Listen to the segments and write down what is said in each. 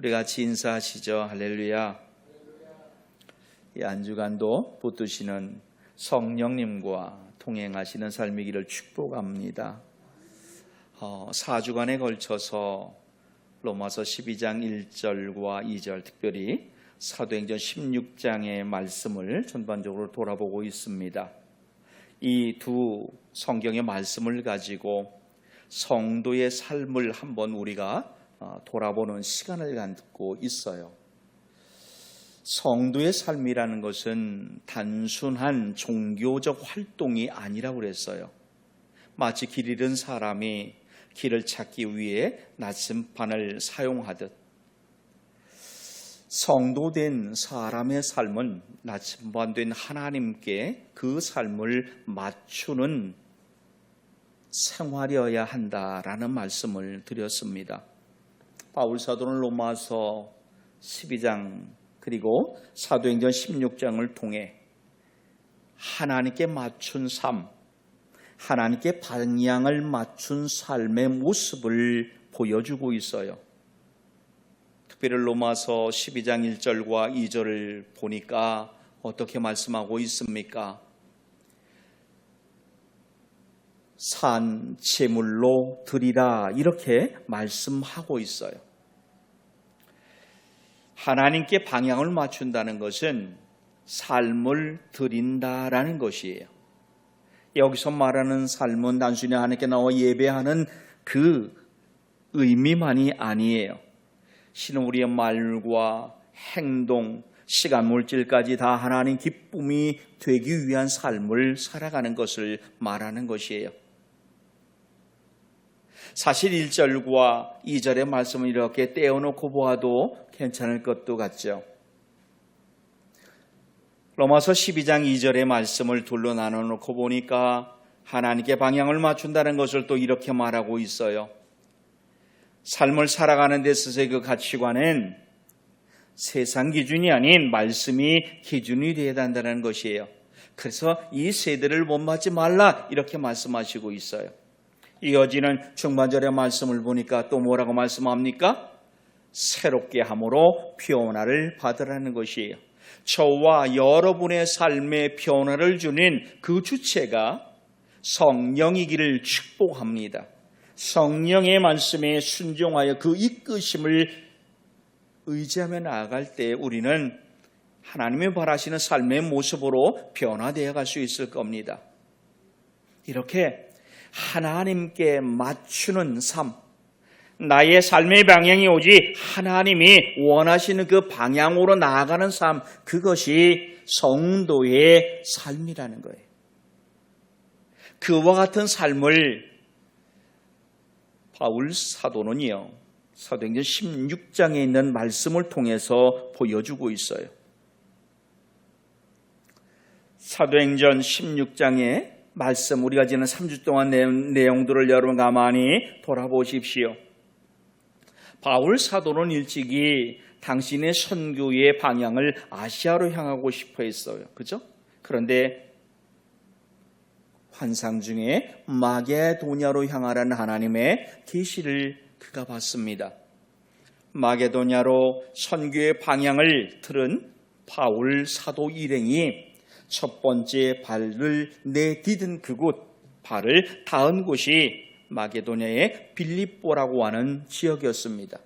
우리 같이 인사하시죠. 할렐루야. 이 한 주간도 붙드시는 성령님과 동행하시는 삶이기를 축복합니다. 4주간에 걸쳐서 로마서 12장 1절과 2절, 특별히 사도행전 16장의 말씀을 전반적으로 돌아보고 있습니다. 이 두 성경의 말씀을 가지고 성도의 삶을 한번 우리가 돌아보는 시간을 갖고 있어요. 성도의 삶이라는 것은 단순한 종교적 활동이 아니라고 그랬어요. 마치 길 잃은 사람이 길을 찾기 위해 나침반을 사용하듯 성도된 사람의 삶은 나침반된 하나님께 그 삶을 맞추는 생활이어야 한다라는 말씀을 드렸습니다. 바울 사도는 로마서 12장 그리고 사도행전 16장을 통해 하나님께 맞춘 삶, 하나님께 방향을 맞춘 삶의 모습을 보여주고 있어요. 특별히 로마서 12장 1절과 2절을 보니까 어떻게 말씀하고 있습니까? 산 제물로 드리라 이렇게 말씀하고 있어요. 하나님께 방향을 맞춘다는 것은 삶을 드린다라는 것이에요. 여기서 말하는 삶은 단순히 하나님께 나와 예배하는 그 의미만이 아니에요. 신은 우리의 말과 행동, 시간, 물질까지 다 하나님 기쁨이 되기 위한 삶을 살아가는 것을 말하는 것이에요. 사실 1절과 2절의 말씀을 이렇게 떼어놓고 보아도 괜찮을 것도 같죠. 로마서 12장 2절의 말씀을 둘로 나눠놓고 보니까 하나님께 방향을 맞춘다는 것을 또 이렇게 말하고 있어요. 삶을 살아가는 데 있어서의 그 가치관은 세상 기준이 아닌 말씀이 기준이 되어야 한다는 것이에요. 그래서 이 세대를 본받지 말라 이렇게 말씀하시고 있어요. 이어지는 중반절의 말씀을 보니까 또 뭐라고 말씀합니까? 새롭게 함으로 변화를 받으라는 것이에요. 저와 여러분의 삶에 변화를 주는 그 주체가 성령이기를 축복합니다. 성령의 말씀에 순종하여 그 이끄심을 의지하며 나아갈 때 우리는 하나님이 바라시는 삶의 모습으로 변화되어 갈 수 있을 겁니다. 이렇게 하나님께 맞추는 삶, 나의 삶의 방향이 오직 하나님이 원하시는 그 방향으로 나아가는 삶, 그것이 성도의 삶이라는 거예요. 그와 같은 삶을 바울 사도는요, 사도행전 16장에 있는 말씀을 통해서 보여주고 있어요. 사도행전 16장의 말씀, 우리가 지난 3주 동안 내용들을 여러분 가만히 돌아보십시오. 바울 사도는 일찍이 당신의 선교의 방향을 아시아로 향하고 싶어 했어요. 그죠? 그런데 환상 중에 마게도냐로 향하라는 하나님의 계시를 그가 받습니다. 마게도냐로 선교의 방향을 틀은 바울 사도 일행이 첫 번째 발을 내디딘 그곳, 발을 닿은 곳이 마게도냐의 빌립보라고 하는 지역이었습니다.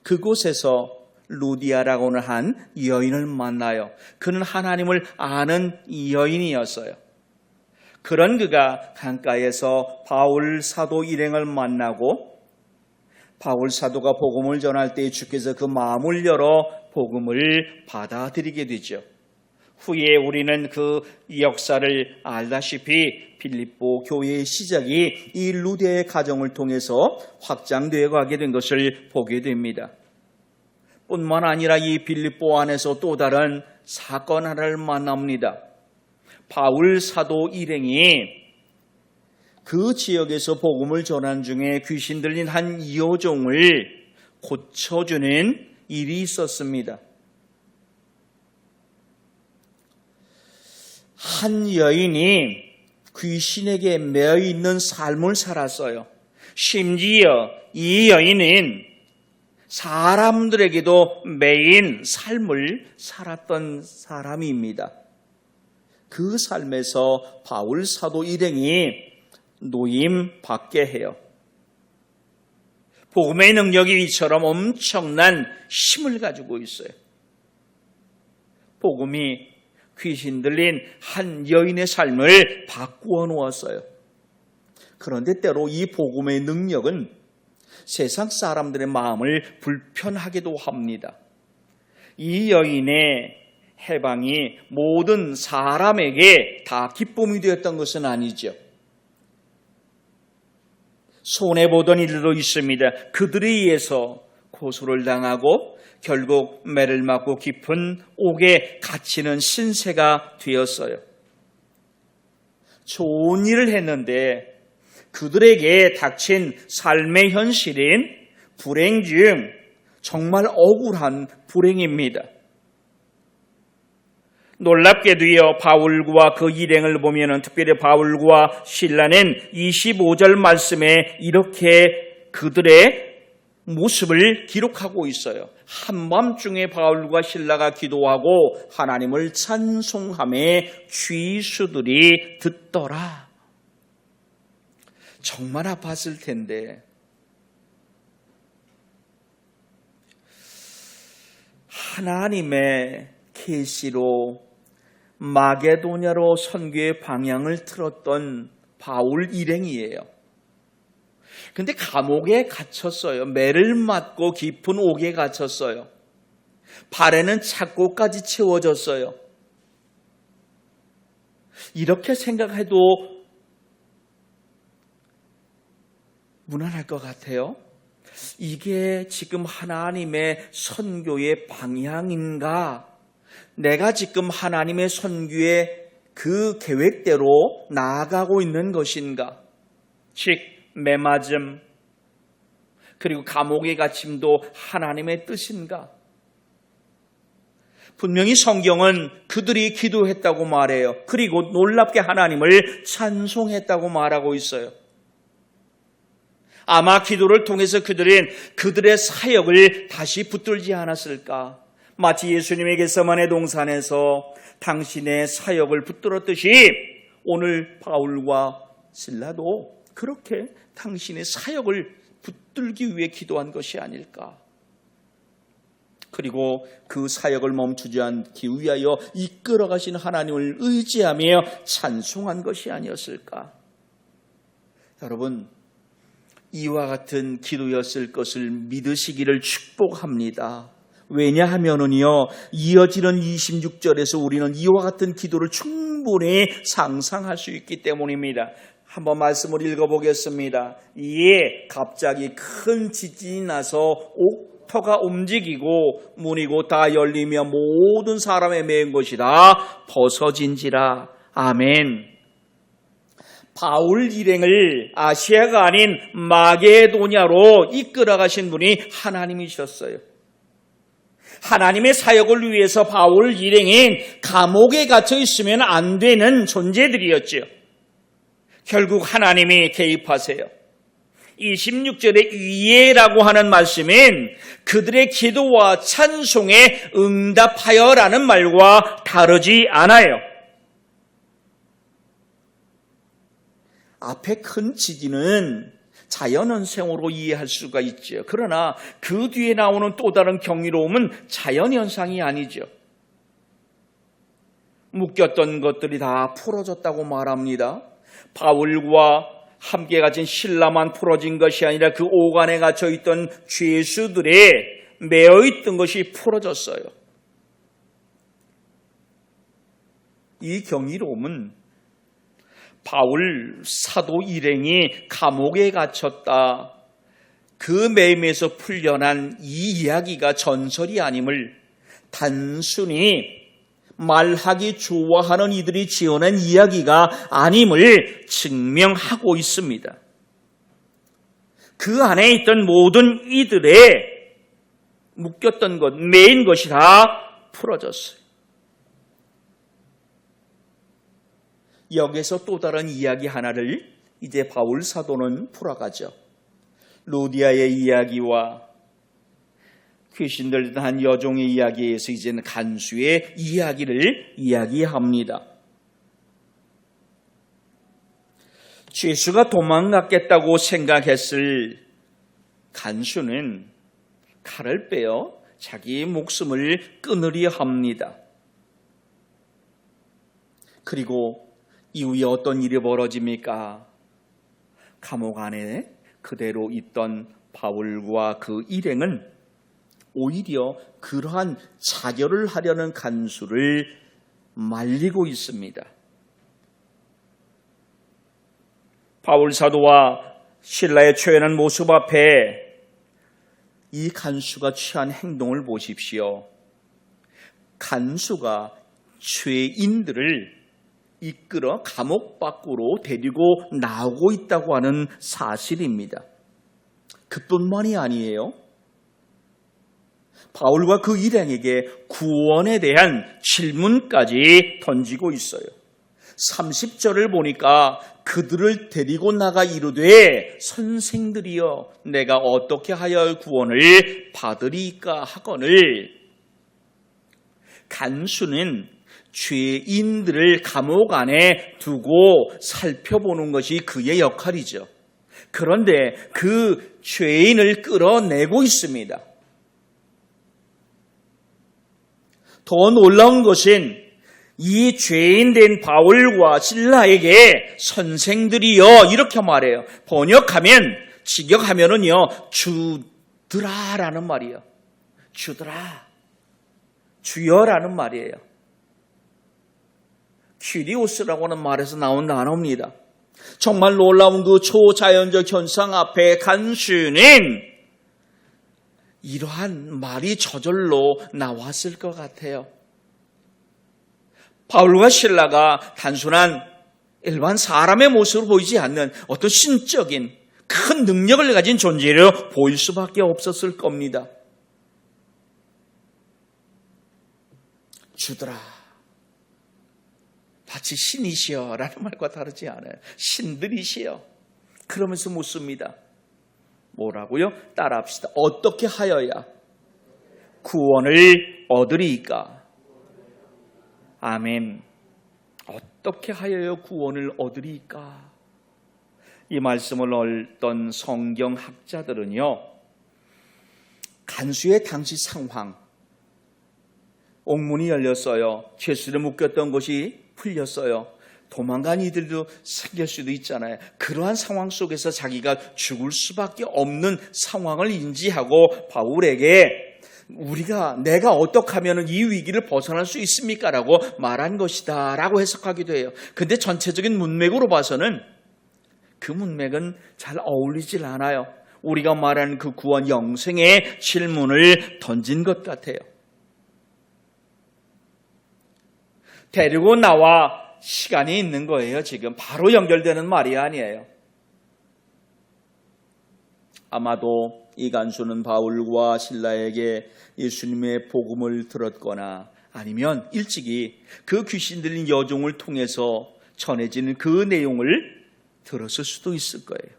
그곳에서 루디아라고는 한 여인을 만나요. 그는 하나님을 아는 여인이었어요. 그런 그가 강가에서 바울 사도 일행을 만나고 바울 사도가 복음을 전할 때 주께서 그 마음을 열어 복음을 받아들이게 되죠. 후에 우리는 그 역사를 알다시피 빌립보 교회의 시작이 이 루디아의 가정을 통해서 확장되어 가게 된 것을 보게 됩니다. 뿐만 아니라 이 빌립보 안에서 또 다른 사건 하나를 만납니다. 바울 사도 일행이 그 지역에서 복음을 전한 중에 귀신 들린 한 여종을 고쳐주는 일이 있었습니다. 한 여인이 귀신에게 매여 있는 삶을 살았어요. 심지어 이 여인은 사람들에게도 매인 삶을 살았던 사람입니다. 그 삶에서 바울 사도 일행이 노임받게 해요. 복음의 능력이 이처럼 엄청난 힘을 가지고 있어요. 복음이 귀신 들린 한 여인의 삶을 바꾸어 놓았어요. 그런데 때로 이 복음의 능력은 세상 사람들의 마음을 불편하게도 합니다. 이 여인의 해방이 모든 사람에게 다 기쁨이 되었던 것은 아니죠. 손해보던 일도 있습니다. 그들에 의해서 고소를 당하고 결국 매를 맞고 깊은 옥에 갇히는 신세가 되었어요. 좋은 일을 했는데 그들에게 닥친 삶의 현실인 불행 중 정말 억울한 불행입니다. 놀랍게도요, 바울과 그 일행을 보면은 특별히 바울과 실라는 25절 말씀에 이렇게 그들의 모습을 기록하고 있어요. 한밤중에 바울과 실라가 기도하고 하나님을 찬송하며 죄수들이 듣더라. 정말 아팠을 텐데 하나님의 계시로 마게도냐로 선교의 방향을 틀었던 바울 일행이에요. 근데 감옥에 갇혔어요. 매를 맞고 깊은 옥에 갇혔어요. 발에는 착고까지 채워졌어요. 이렇게 생각해도 무난할 것 같아요. 이게 지금 하나님의 선교의 방향인가? 내가 지금 하나님의 선교의 그 계획대로 나아가고 있는 것인가? 즉 매맞음 그리고 감옥의 갇힘도 하나님의 뜻인가? 분명히 성경은 그들이 기도했다고 말해요. 그리고 놀랍게 하나님을 찬송했다고 말하고 있어요. 아마 기도를 통해서 그들은 그들의 사역을 다시 붙들지 않았을까? 마치 예수님의 겟세마네 동산에서 당신의 사역을 붙들었듯이 오늘 바울과 실라도 그렇게 당신의 사역을 붙들기 위해 기도한 것이 아닐까? 그리고 그 사역을 멈추지 않기 위하여 이끌어가신 하나님을 의지하며 찬송한 것이 아니었을까? 여러분, 이와 같은 기도였을 것을 믿으시기를 축복합니다. 왜냐하면은요, 이어지는 26절에서 우리는 이와 같은 기도를 충분히 상상할 수 있기 때문입니다. 한번 말씀을 읽어보겠습니다. 이에 갑자기 큰 지진이 나서 옥터가 움직이고 문이 곧 다 열리며 모든 사람의 매인 것이 다 벗어진지라. 아멘. 바울 일행을 아시아가 아닌 마게도냐로 이끌어가신 분이 하나님이셨어요. 하나님의 사역을 위해서 바울 일행인 감옥에 갇혀 있으면 안 되는 존재들이었죠. 결국 하나님이 개입하세요. 26절에 위에라고 하는 말씀은 그들의 기도와 찬송에 응답하여라는 말과 다르지 않아요. 앞에 큰 지진은 자연현상으로 이해할 수가 있죠. 그러나 그 뒤에 나오는 또 다른 경이로움은 자연현상이 아니죠. 묶였던 것들이 다 풀어졌다고 말합니다. 바울과 함께 갇힌 실라만 풀어진 것이 아니라 그 옥 안에 갇혀있던 죄수들의 매어있던 것이 풀어졌어요. 이 경이로움은 바울 사도 일행이 감옥에 갇혔다, 그 매임에서 풀려난 이 이야기가 전설이 아님을, 단순히 말하기 좋아하는 이들이 지어낸 이야기가 아님을 증명하고 있습니다. 그 안에 있던 모든 이들의 묶였던 것, 매인 것이 다 풀어졌어요. 여기서 또 다른 이야기 하나를 이제 바울 사도는 풀어가죠. 루디아의 이야기와 귀신 들린 여종의 이야기에서 이제는 간수의 이야기를 이야기합니다. 죄수가 도망갔겠다고 생각했을 간수는 칼을 빼어 자기의 목숨을 끊으려 합니다. 그리고 이후에 어떤 일이 벌어집니까? 감옥 안에 그대로 있던 바울과 그 일행은 오히려 그러한 자결을 하려는 간수를 말리고 있습니다. 바울 사도와 실라의 초연한 모습 앞에 이 간수가 취한 행동을 보십시오. 간수가 죄인들을 이끌어 감옥 밖으로 데리고 나오고 있다고 하는 사실입니다. 그뿐만이 아니에요. 바울과 그 일행에게 구원에 대한 질문까지 던지고 있어요. 30절을 보니까 그들을 데리고 나가 이르되 선생들이여 내가 어떻게 하여 구원을 받으리까 하거늘. 간수는 죄인들을 감옥 안에 두고 살펴보는 것이 그의 역할이죠. 그런데 그 죄인을 끌어내고 있습니다. 더 놀라운 것은 이 죄인된 바울과 실라에게 선생들이여 이렇게 말해요. 번역하면 직역하면은요 주들아라는 말이에요. 주들아, 주여라는 말이에요. 퀴리오스라고 하는 말에서 나온 단어입니다. 정말 놀라운 그 초자연적 현상 앞에 간수는 이러한 말이 저절로 나왔을 것 같아요. 바울과 실라가 단순한 일반 사람의 모습으로 보이지 않는 어떤 신적인 큰 능력을 가진 존재로 보일 수밖에 없었을 겁니다. 주들아, 마치 신이시여 라는 말과 다르지 않아요. 신들이시여. 그러면서 묻습니다. 뭐라고요? 따라합시다. 어떻게 하여야 구원을 얻으리이까? 아멘. 어떻게 하여야 구원을 얻으리이까? 이 말씀을 얻던 성경학자들은요, 간수의 당시 상황, 옥문이 열렸어요. 죄수를 묶였던 것이 풀렸어요. 도망간 이들도 생길 수도 있잖아요. 그러한 상황 속에서 자기가 죽을 수밖에 없는 상황을 인지하고 바울에게 내가 어떻게 하면 이 위기를 벗어날 수 있습니까? 라고 말한 것이다 라고 해석하기도 해요. 근데 전체적인 문맥으로 봐서는 그 문맥은 잘 어울리질 않아요. 우리가 말하는 그 구원 영생의 질문을 던진 것 같아요. 데리고 나와 시간이 있는 거예요. 지금 바로 연결되는 말이 아니에요. 아마도 이 간수는 바울과 실라에게 예수님의 복음을 들었거나 아니면 일찍이 그 귀신 들린 여종을 통해서 전해지는 그 내용을 들었을 수도 있을 거예요.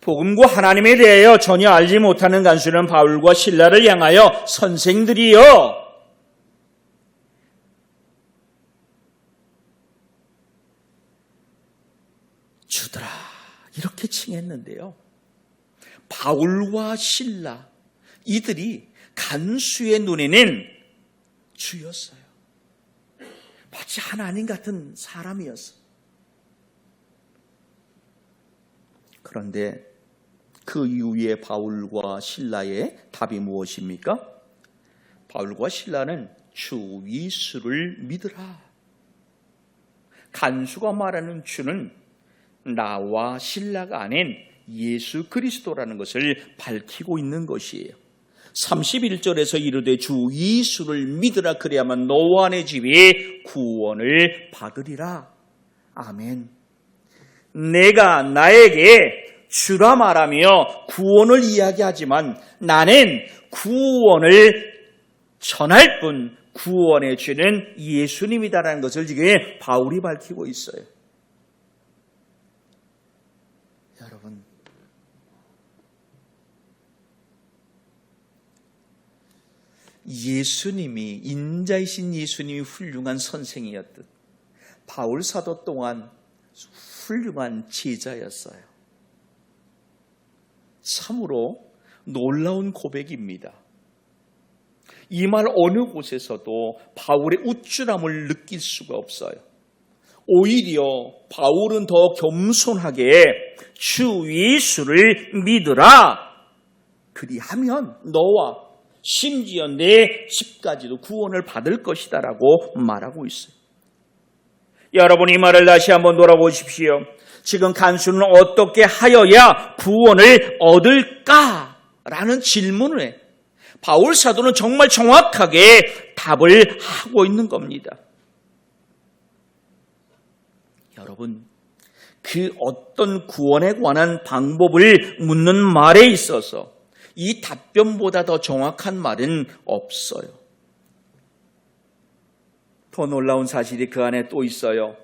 복음과 하나님에 대하여 전혀 알지 못하는 간수는 바울과 실라를 향하여 선생들이여 주들아 이렇게 칭했는데요. 바울과 실라 이들이 간수의 눈에는 주였어요. 마치 하나님 같은 사람이었어요. 그런데 그 이후에 바울과 신라의 답이 무엇입니까? 바울과 신라는 주 예수를 믿으라. 간수가 말하는 주는 나와 신라가 아닌 예수 그리스도라는 것을 밝히고 있는 것이에요. 31절에서 이르되 주 예수를 믿으라 그래야만 너와 내 집이 구원을 받으리라. 아멘. 내가 나에게 주라 말하며 구원을 이야기하지만 나는 구원을 전할 뿐 구원의 주는 예수님이다라는 것을 지금 바울이 밝히고 있어요. 여러분, 예수님이, 인자이신 예수님이 훌륭한 선생이었듯 바울 사도 또한 훌륭한 제자였어요. 참으로 놀라운 고백입니다. 이 말 어느 곳에서도 바울의 우쭐함을 느낄 수가 없어요. 오히려 바울은 더 겸손하게 주 예수를 믿으라. 그리하면 너와 심지어 내 집까지도 구원을 받을 것이다 라고 말하고 있어요. 여러분, 이 말을 다시 한번 돌아보십시오. 지금 간수는 어떻게 하여야 구원을 얻을까? 라는 질문에 바울 사도는 정말 정확하게 답을 하고 있는 겁니다. 여러분, 그 어떤 구원에 관한 방법을 묻는 말에 있어서 이 답변보다 더 정확한 말은 없어요. 더 놀라운 사실이 그 안에 또 있어요.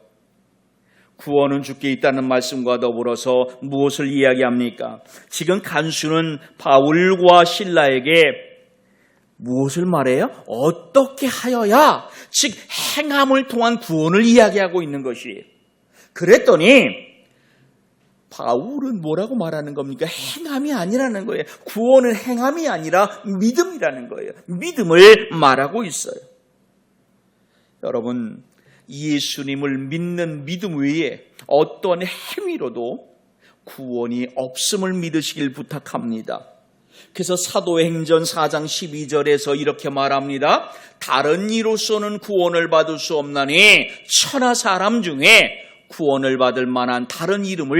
구원은 주께 있다는 말씀과 더불어서 무엇을 이야기합니까? 지금 간수는 바울과 실라에게 무엇을 말해요? 어떻게 하여야, 즉 행함을 통한 구원을 이야기하고 있는 것이에요. 그랬더니 바울은 뭐라고 말하는 겁니까? 행함이 아니라는 거예요. 구원은 행함이 아니라 믿음이라는 거예요. 믿음을 말하고 있어요. 여러분, 예수님을 믿는 믿음 외에 어떤 행위로도 구원이 없음을 믿으시길 부탁합니다. 그래서 사도행전 4장 12절에서 이렇게 말합니다. 다른 이로서는 구원을 받을 수 없나니 천하 사람 중에 구원을 받을 만한 다른 이름을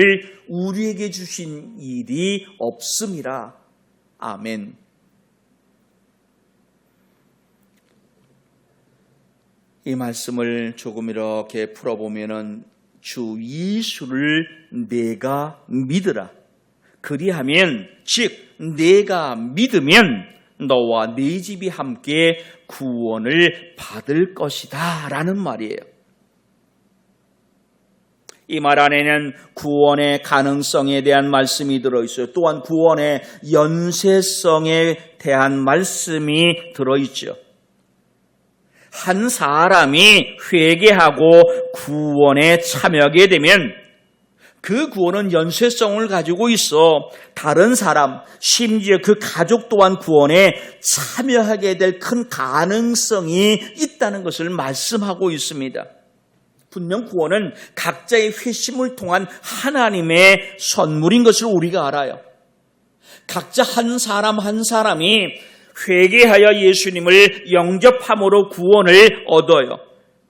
우리에게 주신 일이 없음이라. 아멘. 이 말씀을 조금 이렇게 풀어보면은 주 예수를 내가 믿으라. 그리하면, 즉 내가 믿으면 너와 네 집이 함께 구원을 받을 것이다 라는 말이에요. 이 말 안에는 구원의 가능성에 대한 말씀이 들어있어요. 또한 구원의 연쇄성에 대한 말씀이 들어있죠. 한 사람이 회개하고 구원에 참여하게 되면 그 구원은 연쇄성을 가지고 있어 다른 사람, 심지어 그 가족 또한 구원에 참여하게 될 큰 가능성이 있다는 것을 말씀하고 있습니다. 분명 구원은 각자의 회심을 통한 하나님의 선물인 것을 우리가 알아요. 각자 한 사람 한 사람이 회개하여 예수님을 영접함으로 구원을 얻어요.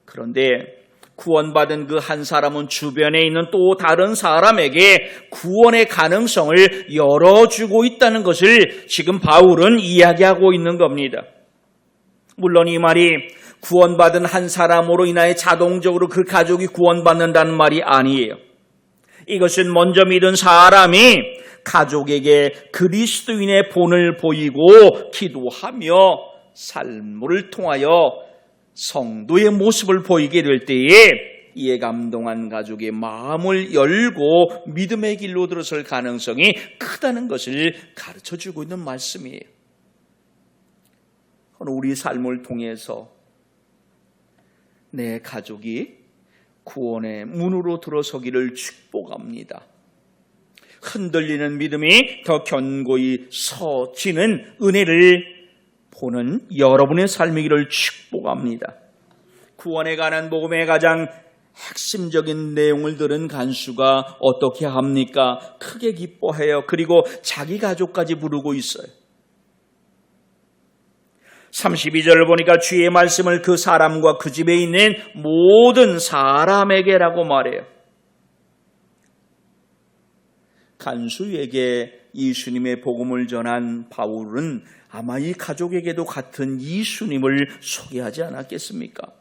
그런데 구원받은 그 한 사람은 주변에 있는 또 다른 사람에게 구원의 가능성을 열어주고 있다는 것을 지금 바울은 이야기하고 있는 겁니다. 물론 이 말이 구원받은 한 사람으로 인하여 자동적으로 그 가족이 구원받는다는 말이 아니에요. 이것은 먼저 믿은 사람이 가족에게 그리스도인의 본을 보이고 기도하며 삶을 통하여 성도의 모습을 보이게 될 때에 이에 감동한 가족의 마음을 열고 믿음의 길로 들어설 가능성이 크다는 것을 가르쳐주고 있는 말씀이에요. 우리 삶을 통해서 내 가족이 구원의 문으로 들어서기를 축복합니다. 흔들리는 믿음이 더 견고히 서지는 은혜를 보는 여러분의 삶이기를 축복합니다. 구원에 관한 복음의 가장 핵심적인 내용을 들은 간수가 어떻게 합니까? 크게 기뻐해요. 그리고 자기 가족까지 부르고 있어요. 32절을 보니까 주의 말씀을 그 사람과 그 집에 있는 모든 사람에게라고 말해요. 간수에게 예수님의 복음을 전한 바울은 아마 이 가족에게도 같은 예수님을 소개하지 않았겠습니까?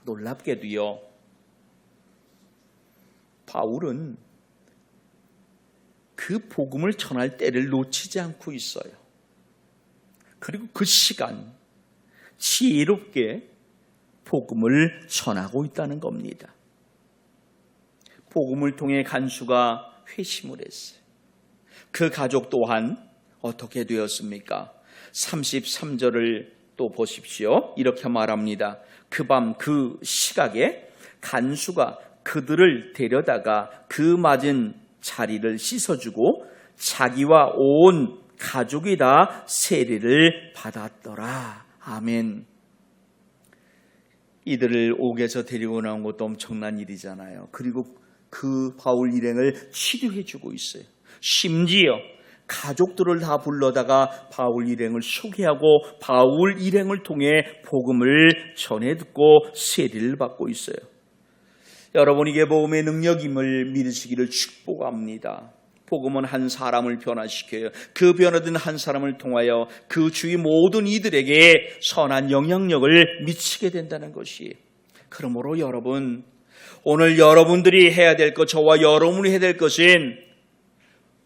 놀랍게도요, 바울은 그 복음을 전할 때를 놓치지 않고 있어요. 그리고 그 시간 지혜롭게 복음을 전하고 있다는 겁니다. 복음을 통해 간수가 회심을 했어요. 그 가족 또한 어떻게 되었습니까? 33절을 또 보십시오. 이렇게 말합니다. 그 밤 그 시각에 간수가 그들을 데려다가 그 맞은 자리를 씻어주고 자기와 온 가족이 다 세례를 받았더라. 아멘. 이들을 옥에서 데리고 나온 것도 엄청난 일이잖아요. 그리고 그 바울 일행을 치료해 주고 있어요. 심지어 가족들을 다 불러다가 바울 일행을 소개하고 바울 일행을 통해 복음을 전해 듣고 세례를 받고 있어요. 여러분, 이게 복음의 능력임을 믿으시기를 축복합니다. 복음은 한 사람을 변화시켜요. 그 변화된 한 사람을 통하여 그 주위 모든 이들에게 선한 영향력을 미치게 된다는 것이에요. 그러므로 여러분, 오늘 여러분들이 해야 될 것, 저와 여러분이 해야 될 것은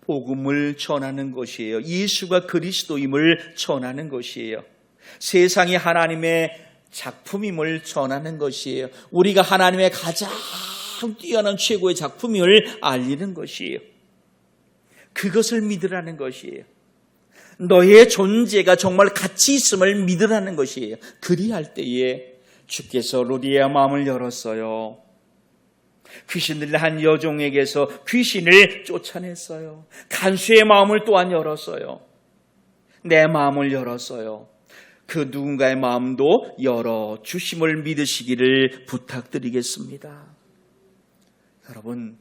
복음을 전하는 것이에요. 예수가 그리스도임을 전하는 것이에요. 세상이 하나님의 작품임을 전하는 것이에요. 우리가 하나님의 가장 뛰어난 최고의 작품임을 알리는 것이에요. 그것을 믿으라는 것이에요. 너의 존재가 정말 가치 있음을 믿으라는 것이에요. 그리할 때에 주께서 루디아의 마음을 열었어요. 귀신들을 한 여종에게서 귀신을 쫓아냈어요. 간수의 마음을 또한 열었어요. 내 마음을 열었어요. 그 누군가의 마음도 열어주심을 믿으시기를 부탁드리겠습니다. 여러분,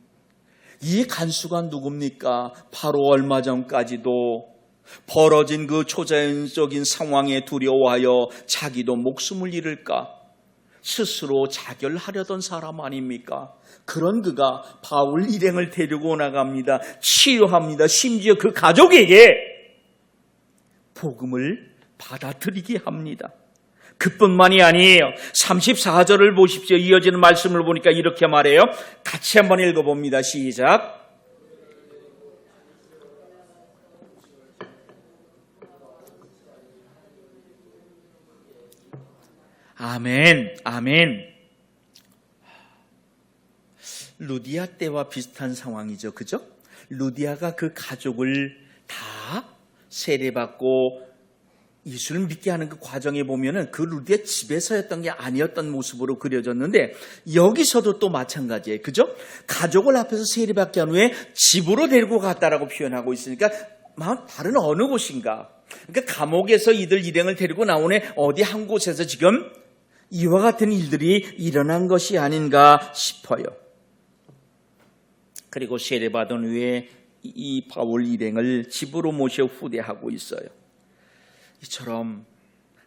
이 간수가 누굽니까? 바로 얼마 전까지도 벌어진 그 초자연적인 상황에 두려워하여 자기도 목숨을 잃을까 스스로 자결하려던 사람 아닙니까? 그런 그가 바울 일행을 데리고 나갑니다. 치유합니다. 심지어 그 가족에게 복음을 받아들이게 합니다. 그뿐만이 아니에요. 34절을 보십시오. 이어지는 말씀을 보니까 이렇게 말해요. 같이 한번 읽어봅니다. 시작. 아멘, 아멘. 루디아 때와 비슷한 상황이죠. 그죠? 루디아가 그 가족을 다 세례받고 예수를 믿게 하는 그 과정에 보면은 그 루디아 집에서였던 게 아니었던 모습으로 그려졌는데 여기서도 또 마찬가지예요. 그죠? 가족을 앞에서 세례받게 한 후에 집으로 데리고 갔다라고 표현하고 있으니까 다른 어느 곳인가. 그러니까 감옥에서 이들 일행을 데리고 나오네 어디 한 곳에서 지금 이와 같은 일들이 일어난 것이 아닌가 싶어요. 그리고 세례받은 후에 이 바울 일행을 집으로 모셔 후대하고 있어요. 이처럼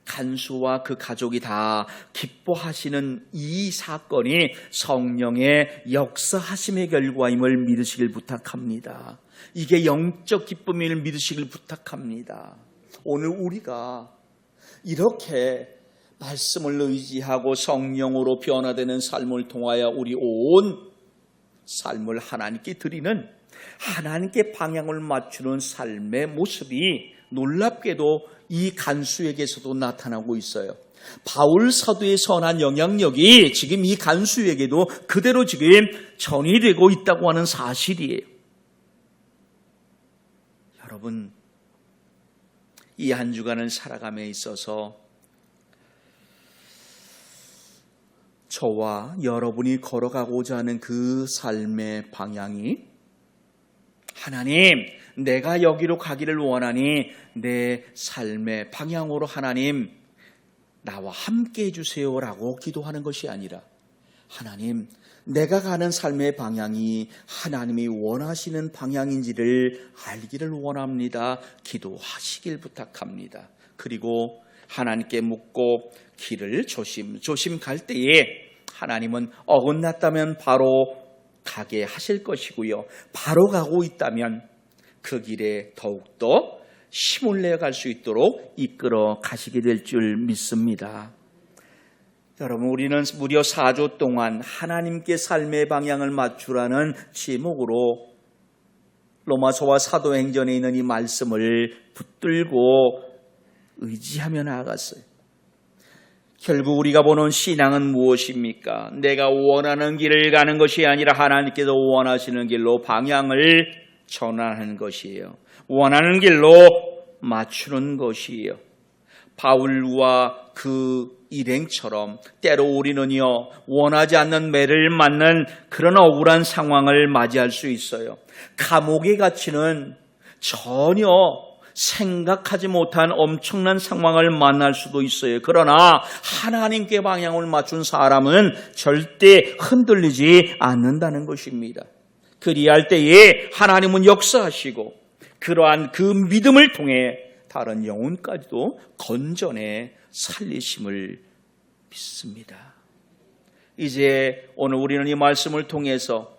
간수와 그 가족이 다 기뻐하시는 이 사건이 성령의 역사하심의 결과임을 믿으시길 부탁합니다. 이게 영적 기쁨임을 믿으시길 부탁합니다. 오늘 우리가 이렇게 말씀을 의지하고 성령으로 변화되는 삶을 통하여 우리 온 삶을 하나님께 드리는 하나님께 방향을 맞추는 삶의 모습이 놀랍게도 이 간수에게서도 나타나고 있어요. 바울 사도의 선한 영향력이 지금 이 간수에게도 그대로 지금 전이되고 있다고 하는 사실이에요. 여러분, 이 한 주간을 살아감에 있어서 저와 여러분이 걸어가고자 하는 그 삶의 방향이 하나님, 내가 여기로 가기를 원하니 내 삶의 방향으로 하나님 나와 함께 해주세요라고 기도하는 것이 아니라 하나님, 내가 가는 삶의 방향이 하나님이 원하시는 방향인지를 알기를 원합니다. 기도하시길 부탁합니다. 그리고 하나님께 묻고 길을 조심 갈 때에 하나님은 어긋났다면 바로 가게 하실 것이고요. 바로 가고 있다면 그 길에 더욱더 힘을 내어 갈 수 있도록 이끌어 가시게 될 줄 믿습니다. 여러분, 우리는 무려 4주 동안 하나님께 삶의 방향을 맞추라는 제목으로 로마서와 사도행전에 있는 이 말씀을 붙들고 의지하며 나아갔어요. 결국 우리가 보는 신앙은 무엇입니까? 내가 원하는 길을 가는 것이 아니라 하나님께서 원하시는 길로 방향을 전환하는 것이에요. 원하는 길로 맞추는 것이에요. 바울과 그 일행처럼 때로 우리는요, 원하지 않는 매를 맞는 그런 억울한 상황을 맞이할 수 있어요. 감옥에 갇히는 전혀 생각하지 못한 엄청난 상황을 만날 수도 있어요. 그러나 하나님께 방향을 맞춘 사람은 절대 흔들리지 않는다는 것입니다. 그리할 때에 하나님은 역사하시고 그러한 그 믿음을 통해 다른 영혼까지도 건전해 살리심을 믿습니다. 이제 오늘 우리는 이 말씀을 통해서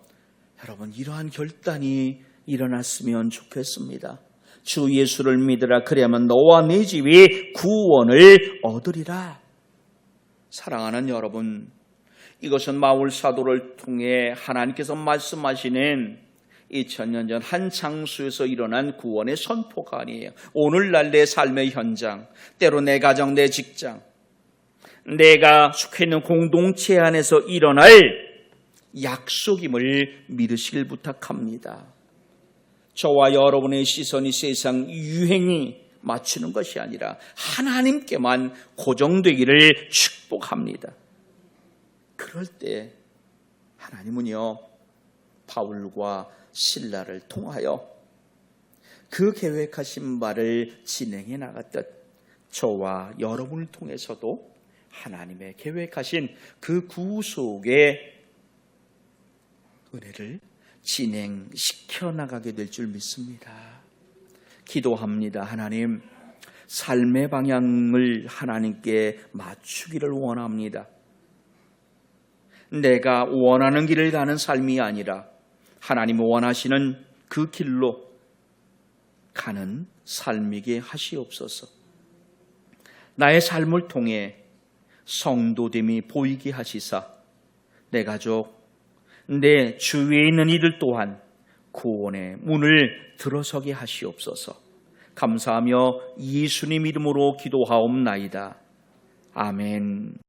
여러분 이러한 결단이 일어났으면 좋겠습니다. 주 예수를 믿으라. 그래야만 너와 네 집이 구원을 얻으리라. 사랑하는 여러분, 이것은 바울 사도를 통해 하나님께서 말씀하시는 2000년 전 한 장소에서 일어난 구원의 선포가 아니에요. 오늘날 내 삶의 현장, 때로 내 가정, 내 직장, 내가 속해 있는 공동체 안에서 일어날 약속임을 믿으시길 부탁합니다. 저와 여러분의 시선이 세상 유행이 맞추는 것이 아니라 하나님께만 고정되기를 축복합니다. 그럴 때 하나님은요, 바울과 실라를 통하여 그 계획하신 바를 진행해 나갔듯 저와 여러분을 통해서도 하나님의 계획하신 그 구속의 은혜를 진행시켜 나가게 될 줄 믿습니다. 기도합니다. 하나님, 삶의 방향을 하나님께 맞추기를 원합니다. 내가 원하는 길을 가는 삶이 아니라 하나님이 원하시는 그 길로 가는 삶이게 하시옵소서. 나의 삶을 통해 성도됨이 보이게 하시사 내 가족, 내 주위에 있는 이들 또한 구원의 문을 들어서게 하시옵소서. 감사하며 예수님 이름으로 기도하옵나이다. 아멘.